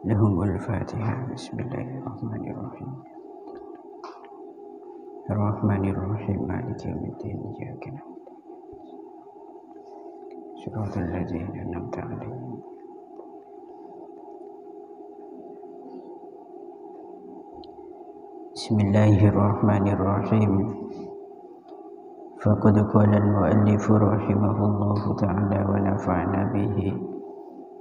لهم الفاتحة. بسم الله الرحمن الرحيم. الرحمن الرحيم مالك يوم الدين. إياك نعبد صراط الذين أنعمت عليهم. بسم الله الرحمن الرحيم. فقد قال المؤلف رحمه الله تعالى ونفعنا به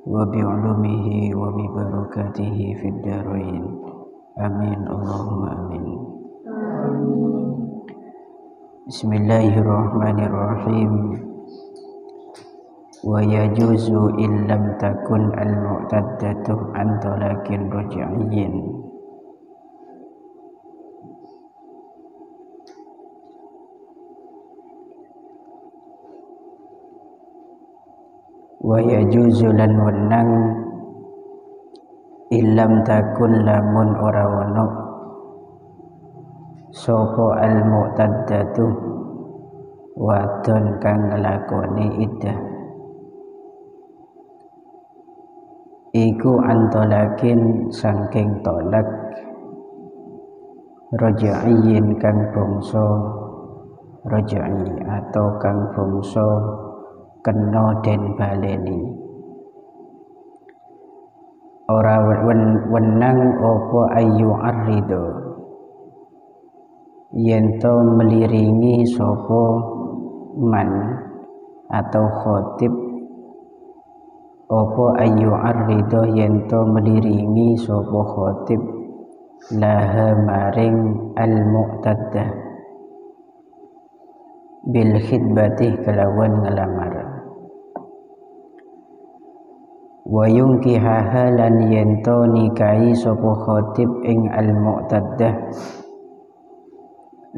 وبعلومه وببركاته في الدارين آمين اللهم آمين. بسم الله الرحمن الرحيم. ويجوز إن لم تكن المعتدة عن طلاق رجعي. Wa yajuzu lan wenang illam takun lamun ora ono sapa al mu'taddatu wadon kang nglakoni iddah iku antolakin saking tolak rajaiyin kang bangsa rajai atau kang bangsa kena den baleni. Ora wenang apa ayu arrido yento meliringi sapa man atau khotib apa ayu arrido yento meliringi sapa khotib laha maring al mu'taddah bil khidbati kelawan ngelamar. Wa yungkihaha lan yento nikahi sapa khotib ing al mu'taddah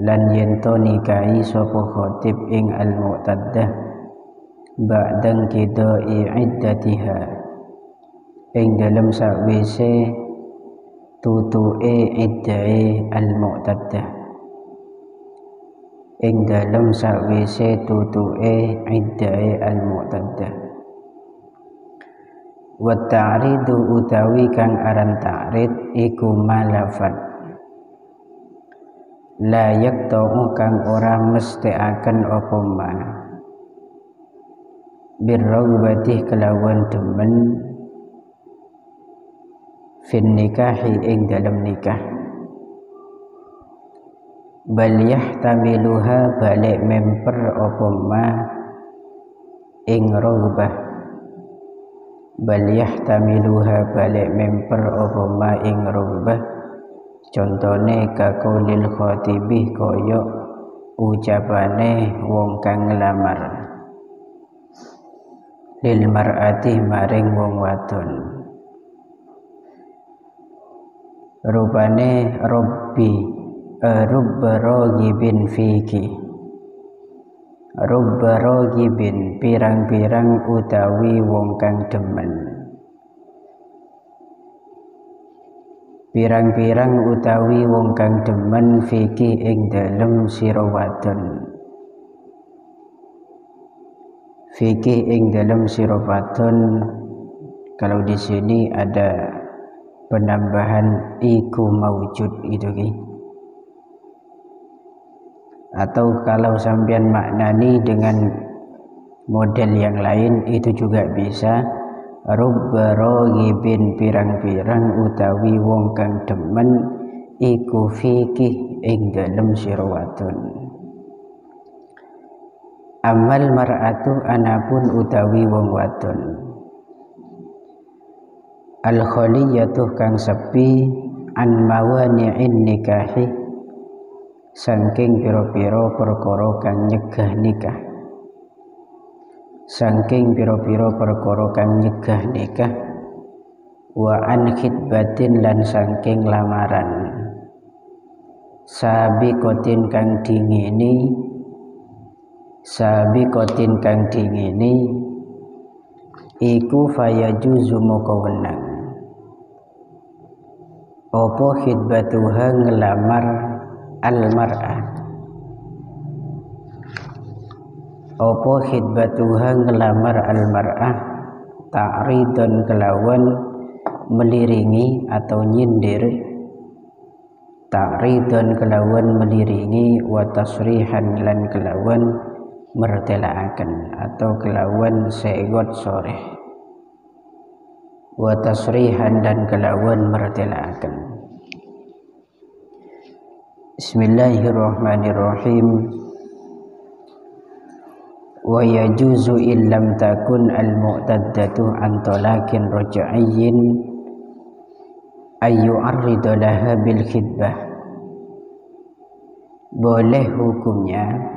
lan yento nikahi sapa khotib ing al mu'taddah ba'dan qidai iddatiha ing dalem sawise tutuke iddahe al mu'taddah ing dalem sawise tutuke iddahe al mu'taddah. Wa ta'ridu utawi kang aran ta'rid iku malafat la yaktau kang ora mestiaken apa ma birrawbati kelawan demen fin nikahi ing dalam nikah bal yahtamiluha balik memper apa ma ing raghbah bal yahtamiluha balik memper apa ma ing raghbah contone kaqaulil khatibi kaya ucapane wong kang nglamar lil mar'ati maring wong wadon rupane rubba raghibin fiki rubba raghibin pirang-pirang utawi wong kang demen pirang-pirang utawi wong kang demen fiki ing dalem sira wadon fiki ing dalem sira wadon. Kalau di sini ada penambahan iku maujud itu ki. Atau kalau sampean maknani dengan model yang lain itu juga bisa. Rubba raghibin pirang-pirang utawi wong kang demen iku fikih ing dalem sira wadon. Amal mar'atu anapun utawi wong wadon al khaliyatuh kang sepi an mawani'in nikahi saking pira-pira perkara kang nyegah nikah, saking pira-pira perkara kang nyegah nikah, wa an khitbatin lan saking lamaran, sabiqatin kang dingini, sabiqatin kang dingini iku fayajuzu moko wenang apa khidbatuha ngelamar al-mar'ah, apa khidbatuha ngelamar al-mar'ah ta'ridon kelawan meliringi atau nyindir, ta'ridon kelawan meliringi, wa tasrihan lan kelawan mertelaaken atau kelawan segot soreh, wa tasrihan dan kelawan mertelaaken. Bismillahirrahmanirrahim. Wa yajuzu illam takun al-mu'taddatu an talakin raj'iyyin ayu arridu laha bil khidbah. Boleh hukumnya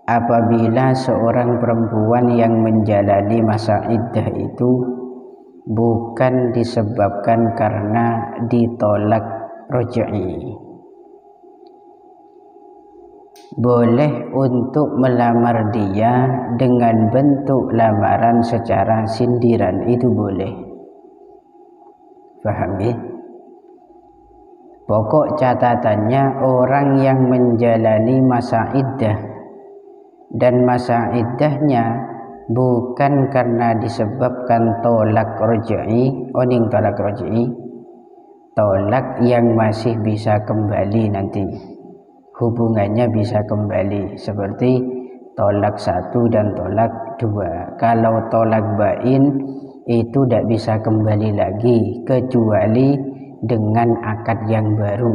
apabila seorang perempuan yang menjalani masa iddah itu bukan disebabkan karena ditolak raj'i, boleh untuk melamar dia dengan bentuk lamaran secara sindiran, itu boleh. Paham ya? Pokok catatannya orang yang menjalani masa iddah dan masa iddahnya bukan karena disebabkan tolak raj'i, oning tolak raj'i, tolak yang masih bisa kembali nanti, hubungannya bisa kembali, seperti tolak 1 dan tolak 2. Kalau tolak bain itu tidak bisa kembali lagi kecuali dengan akad yang baru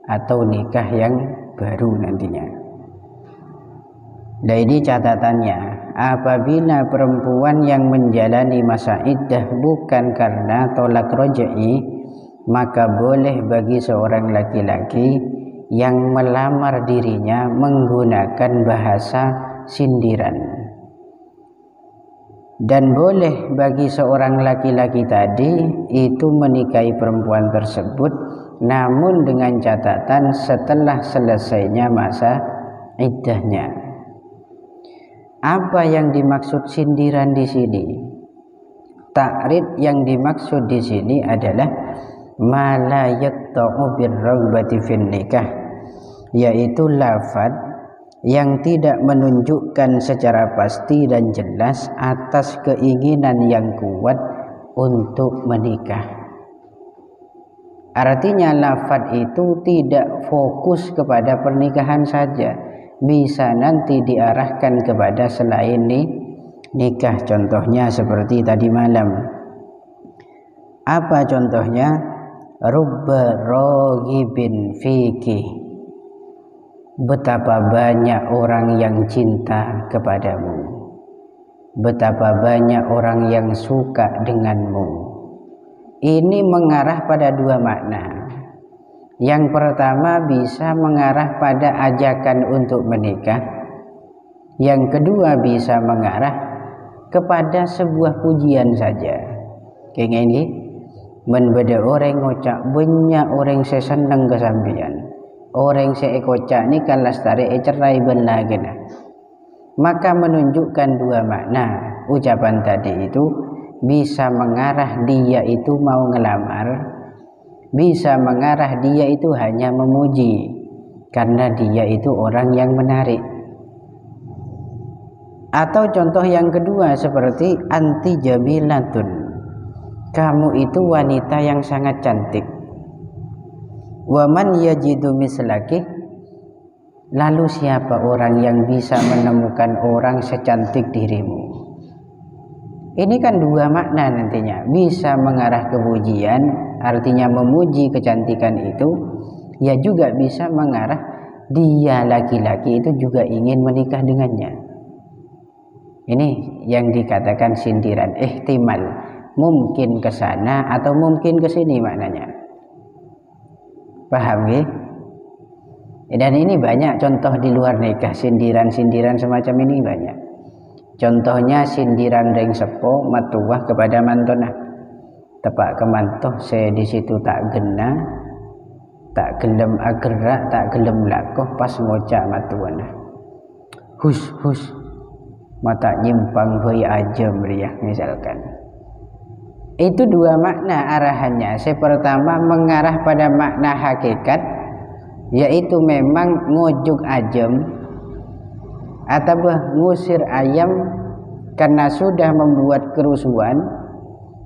atau nikah yang baru nantinya. Nah ini catatannya, apabila perempuan yang menjalani masa iddah bukan karena tolak raj'i, maka boleh bagi seorang laki-laki yang melamar dirinya menggunakan bahasa sindiran, dan boleh bagi seorang laki-laki tadi itu menikahi perempuan tersebut, namun dengan catatan setelah selesainya masa iddahnya. Apa yang dimaksud sindiran di sini? Ta'rid yang dimaksud di sini adalah ma la yatta'u birraghbati fin nikah, yaitu lafaz yang tidak menunjukkan secara pasti dan jelas atas keinginan yang kuat untuk menikah. Artinya lafaz itu tidak fokus kepada pernikahan saja, bisa nanti diarahkan kepada selain nikah. Contohnya seperti tadi malam. Apa contohnya? Rubba raghibin fiki, betapa banyak orang yang cinta kepadamu, betapa banyak orang yang suka denganmu. Ini mengarah pada dua makna. Yang pertama bisa mengarah pada ajakan untuk menikah, yang kedua bisa mengarah kepada sebuah pujian saja. Kayak ini, menbeda orang ngocak banyak orang saya senang kesampian, orang saya kocak ni kan lastari cerai benar gena. Maka menunjukkan dua makna. Ucapan tadi itu bisa mengarah dia itu mau ngelamar, bisa mengarah dia itu hanya memuji karena dia itu orang yang menarik. Atau contoh yang kedua seperti anti jamilatun, kamu itu wanita yang sangat cantik. Waman yajidu mislaki, lalu siapa orang yang bisa menemukan orang secantik dirimu? Ini kan dua makna nantinya, bisa mengarah ke pujian, artinya memuji kecantikan itu, ya juga bisa mengarah dia laki-laki itu juga ingin menikah dengannya. Ini yang dikatakan sindiran, ihtimal, mungkin ke sana atau mungkin ke sini maknanya. Paham ya? Dan ini banyak contoh di luar nikah, sindiran-sindiran semacam ini banyak. Contohnya sindiran ring sepo matuah kepada mantona. Tepak kemantoh saya di situ tak gena, tak gelem agerak, tak gelem lakoh pas ngocak matuana. Hus mata nyimpang hoi aja meriah misalkan. Itu dua makna arahannya. Pertama mengarah pada makna hakikat, yaitu memang ngujuk ajem atau ngusir ayam karena sudah membuat kerusuhan,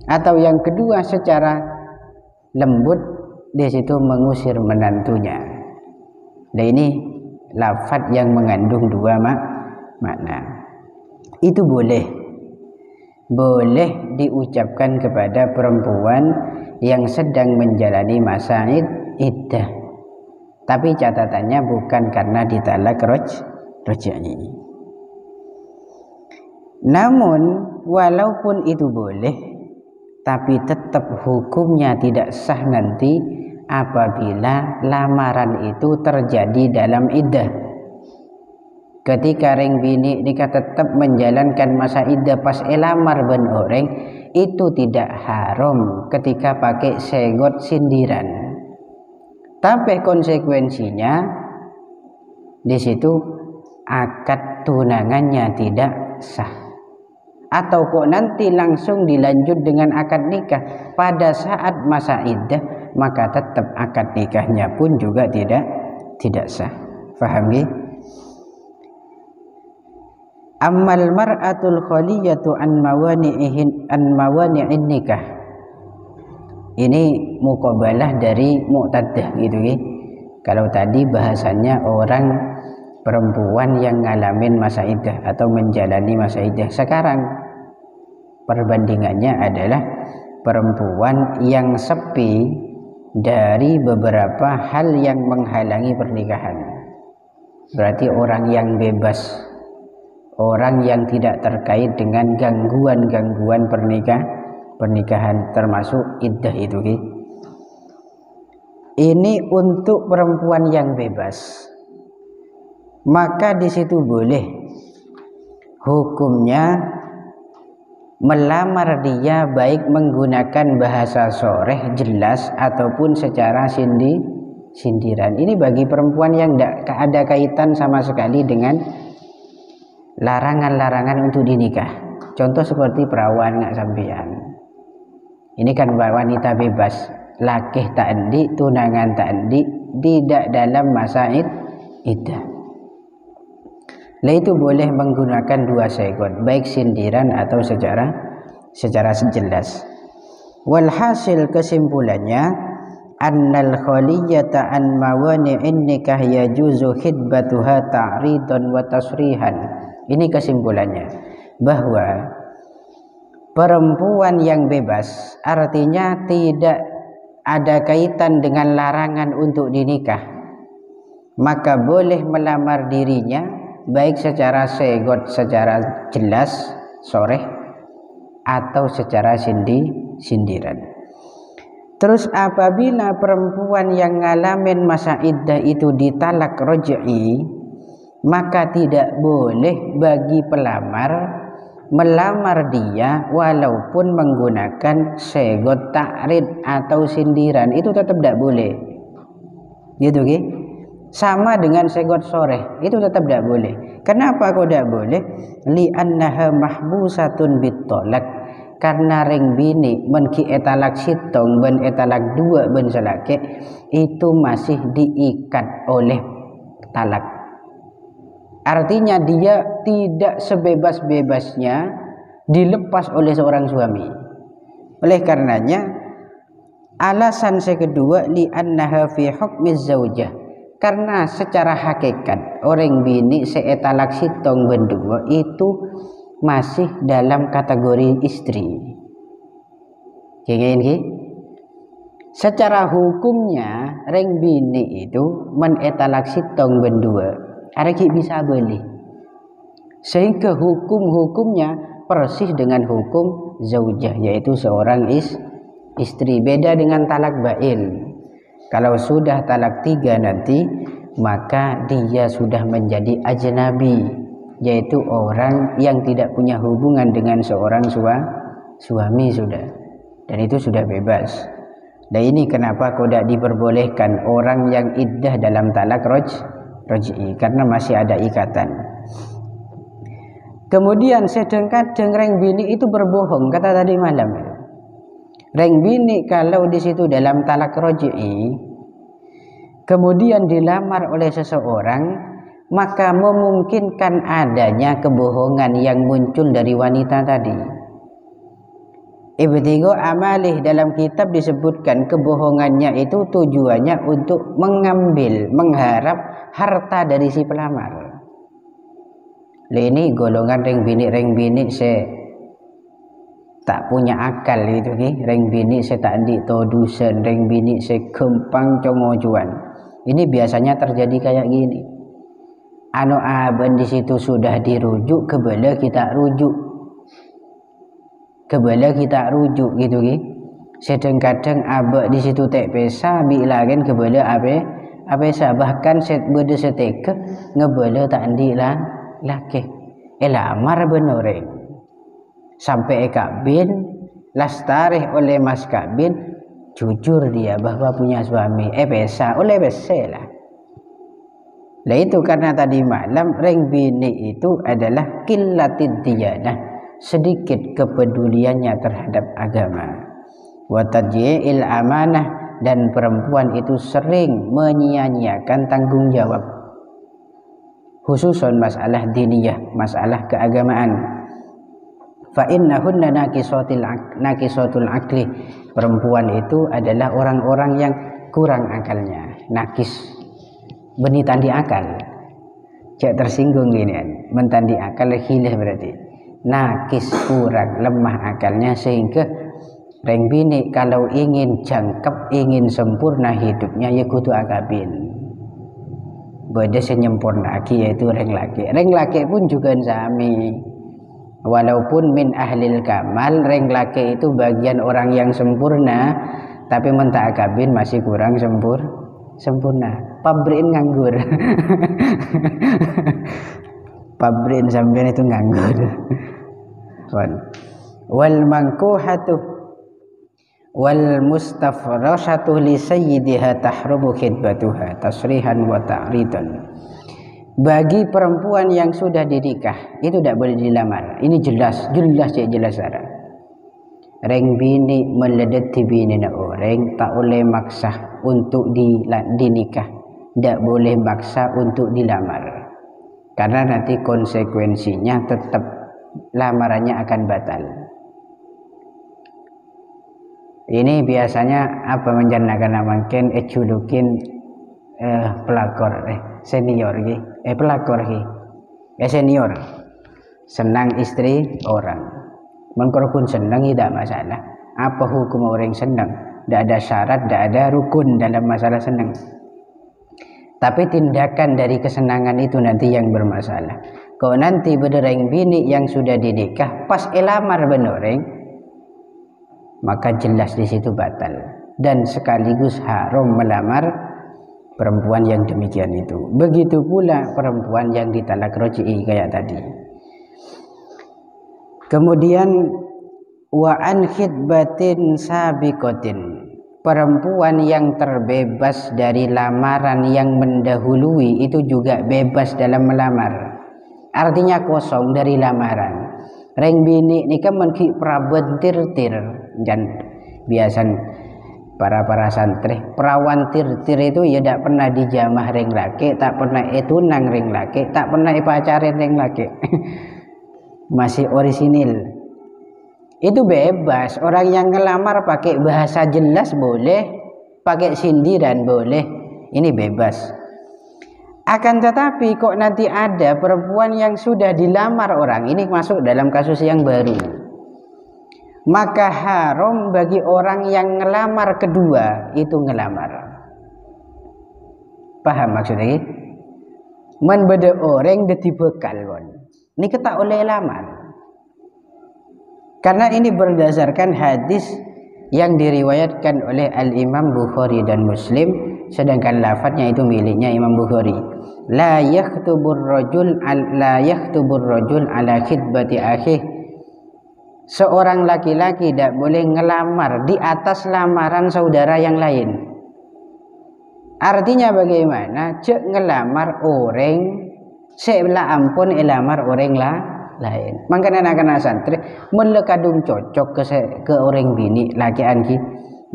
atau yang kedua secara lembut di situ mengusir menantunya. Nah ini lafaz yang mengandung dua makna. Itu boleh diucapkan kepada perempuan yang sedang menjalani masa iddah. Tapi catatannya bukan karena ditalak raj'i. Namun walaupun itu boleh, tapi tetap hukumnya tidak sah nanti apabila lamaran itu terjadi dalam iddah. Ketika ring bini nikah tetap menjalankan masa iddah pas elamar ben orang, itu tidak haram ketika pakai segot sindiran. Tapi konsekuensinya di situ akad tunangannya tidak sah. Atau kok nanti langsung dilanjut dengan akad nikah pada saat masa iddah, maka tetap akad nikahnya pun juga tidak sah. Faham ya? Ammal mar'atul khaliyatu an mawani'in nikah. Ini muqabalah dari mu'taddah gitu ya. Kalau tadi bahasanya orang perempuan yang ngalamin masa iddah atau menjalani masa iddah. Sekarang perbandingannya adalah perempuan yang sepi dari beberapa hal yang menghalangi pernikahan. Berarti orang yang bebas, orang yang tidak terkait dengan gangguan-gangguan pernikahan termasuk iddah itu. Ini untuk perempuan yang bebas. Maka di situ boleh hukumnya melamar dia baik menggunakan bahasa soreh jelas ataupun secara sindiran. Ini bagi perempuan yang tidak ada kaitan sama sekali dengan larangan-larangan untuk dinikah. Contoh seperti perawan nggak sampean. Ini kan wanita bebas, lakih tak endi, tunangan tak endi, tidak dalam masa iddah. Nah itu boleh menggunakan dua segot, baik sindiran atau secara jelas. Walhasil kesimpulannya, annal khaliyata an mawani'in nikah yajuzu khidbatuha ta'ridan wa tasrihan. Ini kesimpulannya, bahwa perempuan yang bebas artinya tidak ada kaitan dengan larangan untuk dinikah, maka boleh melamar dirinya baik secara segot, secara jelas soreh, atau secara sindiran. Terus apabila perempuan yang ngalamin masa iddah itu ditalak raj'i, maka tidak boleh bagi pelamar melamar dia walaupun menggunakan segot ta'rid atau sindiran. Itu tetap tidak boleh gitu kan? Sama dengan segot soreh, itu tetap tidak boleh. Kenapa kok tidak boleh? Li'annaha mahbusatun bitolak, karena ring bini menki etalak sitong ben etalak dua ben selake itu masih diikat oleh talak. Artinya dia tidak sebebas-bebasnya dilepas oleh seorang suami. Oleh karenanya alasan kedua, li'annaha fi hukmiz zaujah, karena secara hakikat orang bini seetalak sitong bendua itu masih dalam kategori istri. Secara hukumnya ring bini itu menetalak sitong bendua areki bisa boleh, sehingga hukumnya persis dengan hukum zaujah, yaitu seorang istri. Beda dengan talak bain. Kalau sudah talak 3 nanti, maka dia sudah menjadi ajnabi, yaitu orang yang tidak punya hubungan dengan seorang suami sudah, dan itu sudah bebas. Dan ini kenapa tidak diperbolehkan orang yang iddah dalam talak raj'i, karena masih ada ikatan. Kemudian sedang-kadang reng bini itu berbohong, kata tadi malam. Reng bini kalau di situ dalam talak raj'i, kemudian dilamar oleh seseorang, maka memungkinkan adanya kebohongan yang muncul dari wanita tadi. Ibtigha amalih, dalam kitab disebutkan kebohongannya itu tujuannya untuk mengambil, mengharap harta dari si pelamar. Ini golongan reng bini se tak punya akal itu ki, reng bini se tak di todusen, reng bini se gempang congojuan. Ini biasanya terjadi kayak gini. Anu aben di situ sudah dirujuk, kebala kita rujuk. Kebala kita rujuk gitu ki. Sedang-kadang abak di situ tek pesa bilagen kebala apa bahkan set bede seteke ngebala tak andi lah laki. Lamar benoreng. Sampai kabin lastarih oleh mas kabin, jujur dia bahwa punya suami. Pesa oleh beselah. Lah itu karena tadi malam reng bini itu adalah qillatid diyanah, sedikit kepeduliannya terhadap agama. Wa tadyi'il amanah, dan perempuan itu sering menyia-nyiakan tanggung jawab, khususon masalah diniyah, masalah keagamaan. Fa innahunna naqisatul aqli, perempuan itu adalah orang-orang yang kurang akalnya. Nakis beni tandi akal, cek tersinggung gini kan, mentandi akal hilih berarti nakis, kurang, lemah akalnya, sehingga reng bini kalau ingin jangkep, ingin sempurna hidupnya ya kudu akabin. Beda senyempurna aki, yaitu reng laki pun juga sami, walaupun min ahlil kamal, reng laki itu bagian orang yang sempurna, tapi mentak akabin masih kurang sempurna. Pabrin nganggur. Pabrin sampean itu nganggur. Wal mankuhatu wal mustafrashatu li sayyidiha tahrumu khidbatuha tasrihan wa ta'ridan. Bagi perempuan yang sudah dinikah itu tidak boleh dilamar. Ini jelas ada. Reng bini meledeti bini na orang tak boleh maksa untuk dinikah, tidak boleh maksa untuk dilamar, karena nanti konsekuensinya tetap lamarannya akan batal. Ini biasanya apa menjanakan mungkin julukin pelakor senior pelakor senior senang istri orang. Mengkorpun senang tidak masalah. Apa hukum orang senang? Tidak ada syarat, tidak ada rukun dalam masalah senang. Tapi tindakan dari kesenangan itu nanti yang bermasalah. Kalau nanti berdereng bini yang sudah dinikah pas elamar benoreng, maka jelas di situ batal, dan sekaligus haram melamar perempuan yang demikian itu. Begitu pula perempuan yang ditalak raj'i kayak tadi. Kemudian wa an khidbatin sabiqatin, perempuan yang terbebas dari lamaran yang mendahului itu juga bebas dalam melamar, artinya kosong dari lamaran. Reng bini ni kan menki prabentir-tir, dan biasa para santri perawan tir-tir itu ya tidak pernah dijamah reng laki, tak pernah tunang reng laki, tak pernah pacaran reng laki. Masih orisinil. Itu bebas. Orang yang ngelamar pakai bahasa jelas boleh, pakai sindiran boleh, ini bebas. Akan tetapi kok nanti ada perempuan yang sudah dilamar orang, ini masuk dalam kasus yang baru, maka haram bagi orang yang ngelamar kedua itu ngelamar. Paham maksudnya? Men beda orang deti bekal kon. Ini kita oleh lamar. Karena ini berdasarkan hadis yang diriwayatkan oleh Al-Imam Bukhari dan Muslim, sedangkan lafadznya itu miliknya Imam Bukhari. La yakhtubur rajul ala khidbati akhih. Seorang laki-laki tidak boleh ngelamar di atas lamaran saudara yang lain. Artinya bagaimana? Cek ngelamar orang sebelah ampun elamar orang lain. Makanya anak-anak santri melekadung cocok ke orang bini laki anki,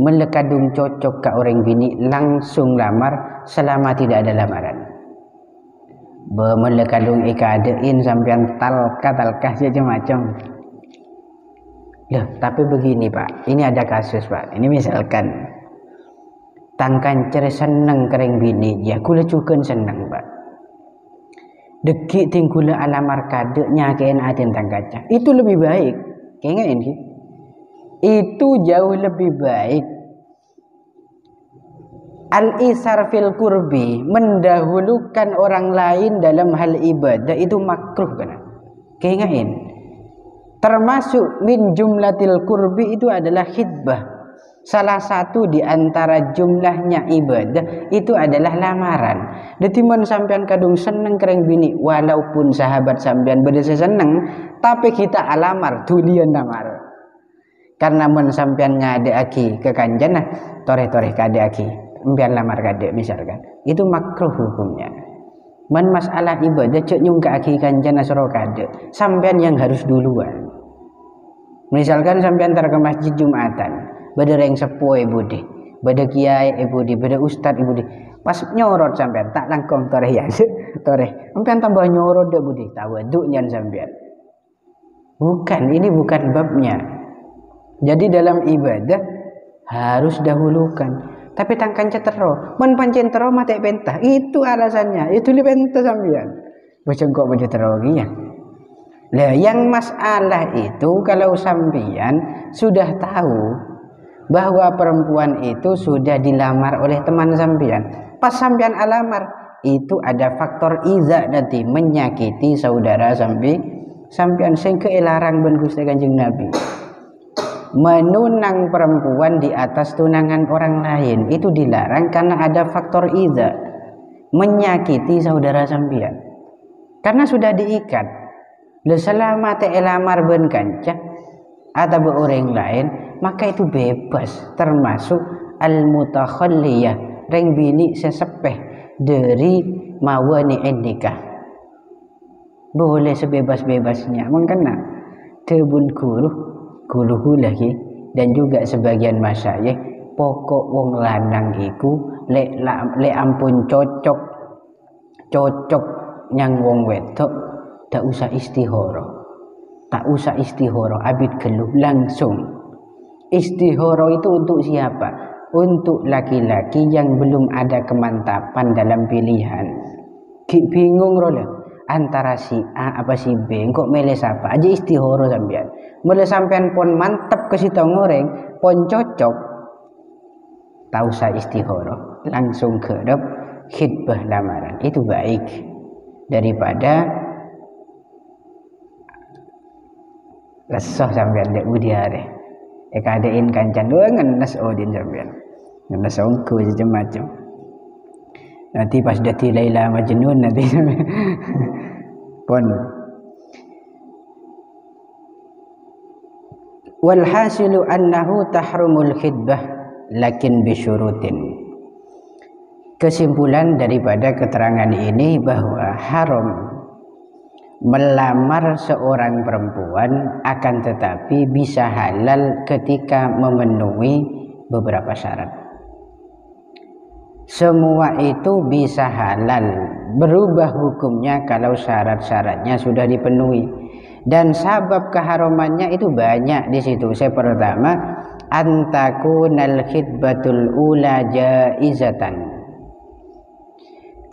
melekadung cocok ke orang bini langsung lamar selama tidak ada lamaran. Melekadung ikadein sampean talkah saja macam. Loh, tapi begini Pak, ini ada kasus Pak. Ini misalkan tangkan cer seneng kering bini, ya kula cuken seneng Pak. Deki tingkula alamar kadeknya kain aten tangkaca. Itu lebih baik. Kayaknya ini. Itu jauh lebih baik. Al-isar fil kurbi, mendahulukan orang lain dalam hal ibadah itu makruh kan? Kayaknya ini. Termasuk min jumlatil kurbi itu adalah khidbah. Salah satu di antara jumlahnya ibadah itu adalah lamaran. Detimun sampean kadung seneng kering bini, walaupun sahabat sampean berdesa seneng, tapi kita alamar tulian lamar. Karena mun sampean ngade aki ke kanjana, toreh-toreh kade aki, empian lamar kade misalkan. Itu makruh hukumnya. Man masalah ibadah cek nyung ke aki kanjana soro kade, sampean yang harus duluan. Misalkan sampean ke masjid Jumatan, bada reng sepuh budi, bada kiai budi, bada ustad budi. Pas nyorot sampean tak langkong toreh ya, toreh. Sampean tambah nyorot dah budi, tawaduk nyan sampean. Bukan, ini bukan babnya. Jadi dalam ibadah harus dahulukan. Tapi tangkan cetero, men pancen tero mate pentah. Itu alasannya. Itu li pentah sampean. Bocengkok bocah tero ya. Lah yang masalah itu kalau sampean sudah tahu bahwa perempuan itu sudah dilamar oleh teman sampean, pas sampean alamar itu ada faktor iza nanti menyakiti saudara sampean sing keelarang ben Gusti Kanjeng Nabi. Menunang perempuan di atas tunangan orang lain itu dilarang karena ada faktor iza, menyakiti saudara sampean. Karena sudah diikat. Selama elamar ben kanca atau orang lain, maka itu bebas, termasuk al-mutakhalliyah, reng bini sesepeh dari mawani nikah. Boleh sebebas-bebasnya, mengkena tebun guluhu lagi, dan juga sebagian masyayikh pokok wong lanang iku le ampun cocok nyang wong wedok tak usah istihoro abid geluh langsung. Istihoro itu untuk siapa? Untuk laki-laki yang belum ada kemantapan dalam pilihan. Bingung rola antara si A apa si B, kok milih siapa? Aja istihoro sampean. Mulai sampean pon mantep ke situ ngoreng, pon cocok. Tak usah istihoro, langsung kedap khidbah lamaran. Itu baik daripada lesoh sampean dek budiare. Ekadein kancan ngenes odin sampean. Ngenes ongko macam-macam. Nanti pas dati Laila Majnun nanti pon. Wal hasilu annahu tahrumul khidbah lakin bisyurutin. Kesimpulan daripada keterangan ini bahwa haram melamar seorang perempuan, akan tetapi bisa halal ketika memenuhi beberapa syarat. Semua itu bisa halal, berubah hukumnya kalau syarat-syaratnya sudah dipenuhi. Dan sabab keharamannya itu banyak di situ. Saya pertama, antakunal khidbatul ula jaizatan.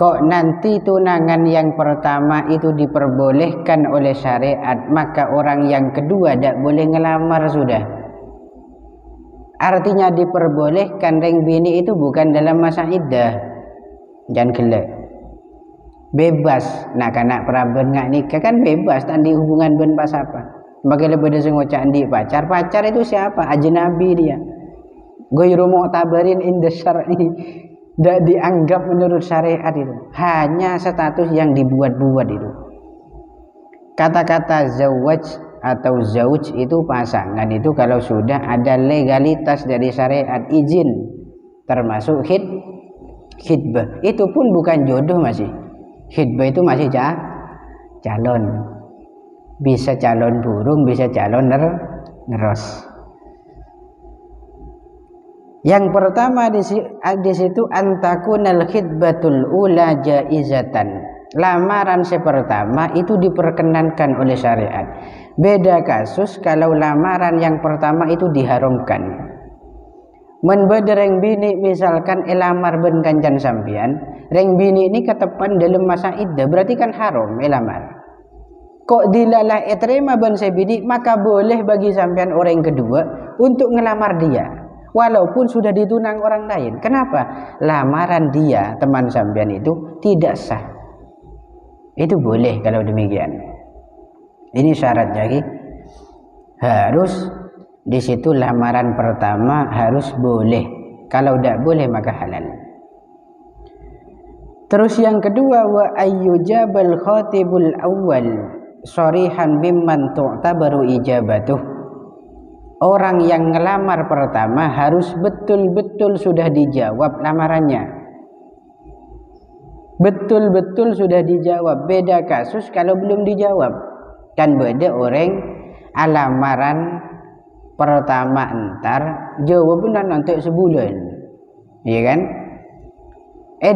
Kok nanti tunangan yang pertama itu diperbolehkan oleh syariat, maka orang yang kedua tidak boleh ngelamar sudah. Artinya diperbolehkan reng bini itu bukan dalam masa iddah. Jangan gelek. Bebas. Nah, karena peraban ngak nikah kan bebas, tak di hubungan ben pas apa. Bagi lebih dari ngocak di pacar. Pacar itu siapa? Ajnabi dia. Ghairu mu'tabarin inda syar'i. Tidak dianggap menurut syariat itu. Hanya status yang dibuat-buat itu. Kata-kata zawaj atau zauj itu pasangan itu kalau sudah ada legalitas dari syariat, izin, termasuk khitbah. Itu pun bukan jodoh masih. Khitbah itu masih calon. Bisa calon burung, bisa calon neros. Yang pertama di situ antakunal khitbatul ula jaizatan. Lamaran pertama itu diperkenankan oleh syariat. Beda kasus kalau lamaran yang pertama itu diharamkan. Men reng bini misalkan elamar ben kancan sampian, reng bini ini ketepan dalam masa iddah, berarti kan haram elamar. Kok dilalah terima ben sebidi, maka boleh bagi sampean orang kedua untuk ngelamar dia walaupun sudah ditunang orang lain. Kenapa? Lamaran dia teman sampean itu tidak sah. Itu boleh kalau demikian. Ini syaratnya harus di situ lamaran pertama harus boleh. Kalau tidak boleh maka halal. Terus yang kedua wa ayyujabal khatibul awal shorihan mimman tu'tabaru ijabatuh. Orang yang ngelamar pertama harus betul-betul sudah dijawab lamarannya. Betul-betul sudah dijawab. Beda kasus kalau belum dijawab. Kan beda orang lamaran pertama entar jawaban nanti sebulan. Iya kan?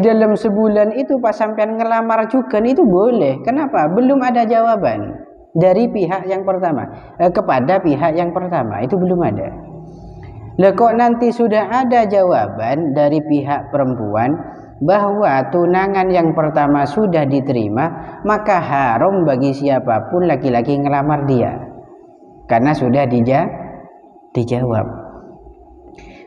Dalam sebulan itu pas sampean ngelamar juga itu boleh. Kenapa? Belum ada jawaban dari pihak yang pertama kepada pihak yang pertama, itu belum ada. Lah kok nanti sudah ada jawaban dari pihak perempuan bahwa tunangan yang pertama sudah diterima, maka haram bagi siapapun laki-laki ngelamar dia karena sudah dijawab.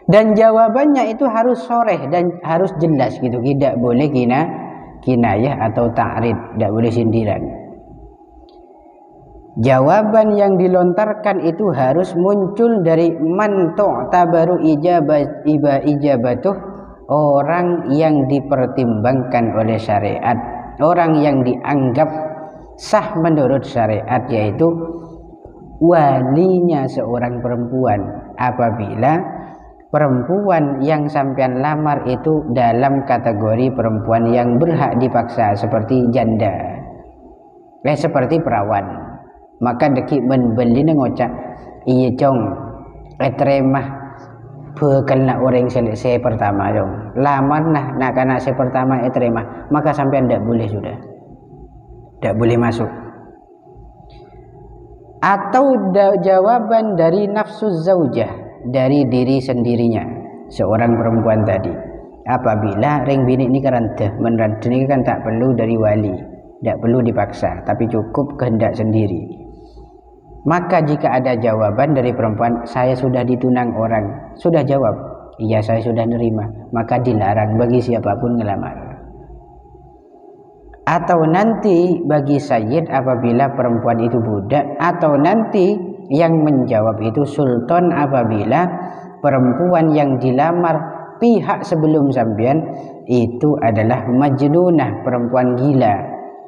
Dan jawabannya itu harus soreh dan harus jelas gitu, tidak boleh kinayah atau ta'rid, tidak boleh sindiran. Jawaban yang dilontarkan itu harus muncul dari man tu'tabaru ijabatuh, orang yang dipertimbangkan oleh syariat, orang yang dianggap sah menurut syariat, yaitu walinya seorang perempuan. Apabila perempuan yang sampean lamar itu dalam kategori perempuan yang berhak dipaksa seperti janda, seperti perawan, maka deki membeli ngocak iya cong teremah bekal nak orang selesai pertama dong lamar nak kana saya pertama teremah, maka sampean tidak boleh, sudah tidak boleh masuk. Atau jawaban dari nafsu zaujah, dari diri sendirinya seorang perempuan tadi, apabila ring bini ini kerantah menerantah ini kan tak perlu dari wali, tidak perlu dipaksa, tapi cukup kehendak sendiri. Maka jika ada jawaban dari perempuan, saya sudah ditunang orang, sudah jawab iya saya sudah nerima, maka dilarang bagi siapapun ngelamar. Atau nanti bagi sayyid apabila perempuan itu budak, atau nanti yang menjawab itu sultan apabila perempuan yang dilamar pihak sebelum sampean itu adalah majnunah, perempuan gila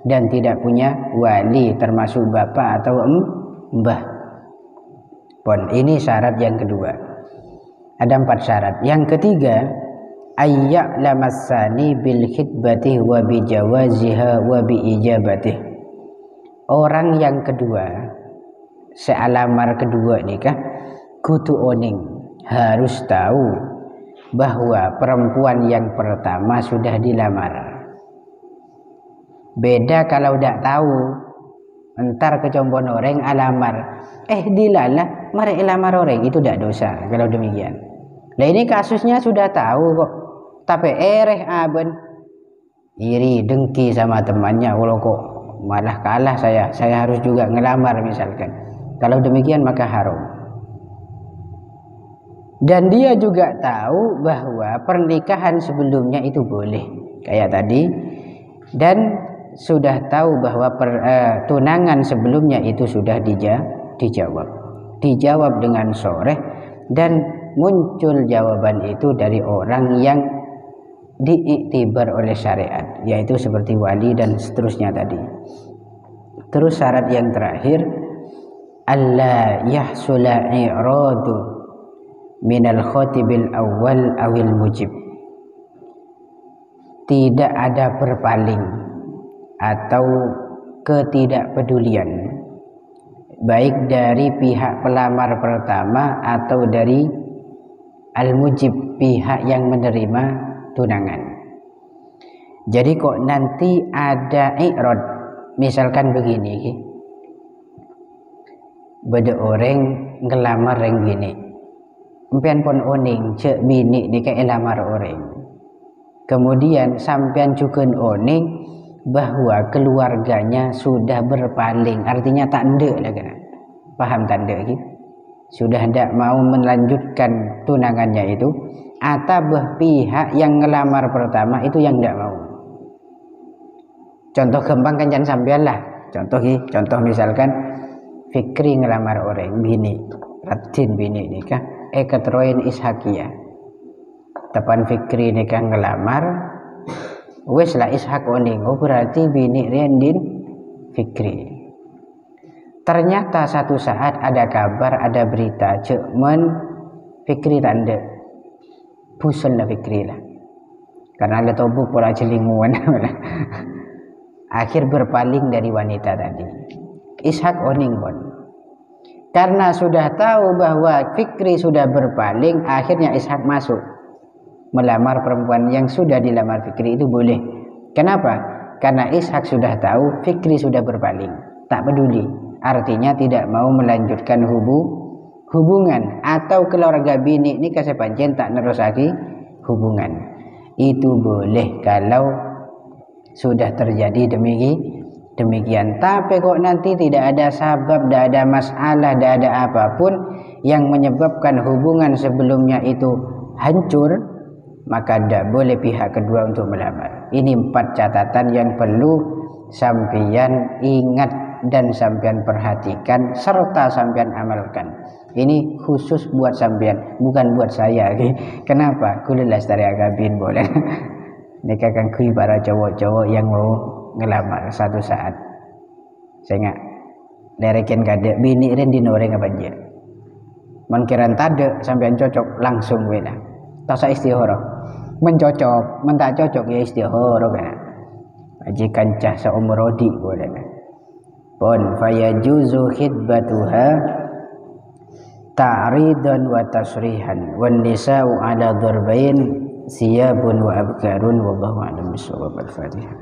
dan tidak punya wali termasuk bapak atau mbah. Pon ini syarat yang kedua. Ada 4 syarat. Yang ketiga, ayya'lamassani bil khitbati wa bi jawaziha wa bi ijabatih. Orang yang kedua, sealamar kedua nikah, kutu oning harus tahu bahwa perempuan yang pertama sudah dilamar. Beda kalau tidak tahu, entar kecombon orang alamar, dilalah mari lamar orang, itu tidak dosa kalau demikian. Nah ini kasusnya sudah tahu kok, tapi aben iri dengki sama temannya, walau kok malah kalah saya harus juga ngelamar misalkan. Kalau demikian maka haram. Dan dia juga tahu bahwa pernikahan sebelumnya itu boleh kayak tadi, dan sudah tahu bahwa tunangan sebelumnya itu sudah dijawab dengan sharih, dan muncul jawaban itu dari orang yang diiktibar oleh syariat, yaitu seperti wali dan seterusnya tadi. Terus syarat yang terakhir, alla yahsula i'radu minal khatibil awal awil mujib. Tidak ada berpaling atau ketidakpedulian, baik dari pihak pelamar pertama atau dari al-mujib, pihak yang menerima tunangan. Jadi kok nanti ada i'rad, misalkan begini, beda orang ngelamar yang gini, empian pun oning cek bini ni kayak lamar orang, kemudian sampean cukun oning bahwa keluarganya sudah berpaling, artinya tak ndek lah kan, paham tak ndek gitu, sudah tidak mau melanjutkan tunangannya itu, atau pihak yang ngelamar pertama itu yang tidak mau. Contoh gampang kan jangan sampean lah, contoh misalkan Fikri ngelamar orang bini, Radin bini nikah, keteroin Ishakiyah, tepan Fikri nikah ngelamar, wes lah Ishak oning, oh berarti bini Rendin Fikri. Ternyata satu saat ada kabar, ada berita, cekmen Fikri tanda, pusing lah Fikri lah, karena ada tobuk pola celinguan. Akhir berpaling dari wanita tadi. Ishak oning pun, karena sudah tahu bahwa Fikri sudah berpaling, akhirnya Ishak masuk melamar perempuan yang sudah dilamar Fikri itu boleh. Kenapa? Karena Ishak sudah tahu Fikri sudah berpaling, tak peduli, artinya tidak mau melanjutkan hubungan, atau keluarga bini ini kasepanjen tak nerusaki hubungan. Itu boleh kalau sudah terjadi demikian. Tapi kok nanti tidak ada sabab, tidak ada masalah, tidak ada apapun yang menyebabkan hubungan sebelumnya itu hancur, maka tidak boleh pihak kedua untuk melamar. Ini 4 catatan yang perlu sampean ingat dan sampean perhatikan serta sampean amalkan. Ini khusus buat sampean, bukan buat saya. Kenapa? Kulilas dari agabin boleh. Nikah kan kui para cowok-cowok yang mau ngelamar satu saat. Saya ingat derekin kadek bini Rendin orang apa aja. Menkiran tade sampean cocok langsung wena. Tak usah istihara. Mencocok, mentak cocok ya istihara kan. Majikan cah seumur rodi boleh. Pon fayajuzu khidbatuha ta'ridan wa tasrihan wan nisa'u ala darbain siyabun wa abkarun wallahu a'lam bishawab. Al-Fatihah.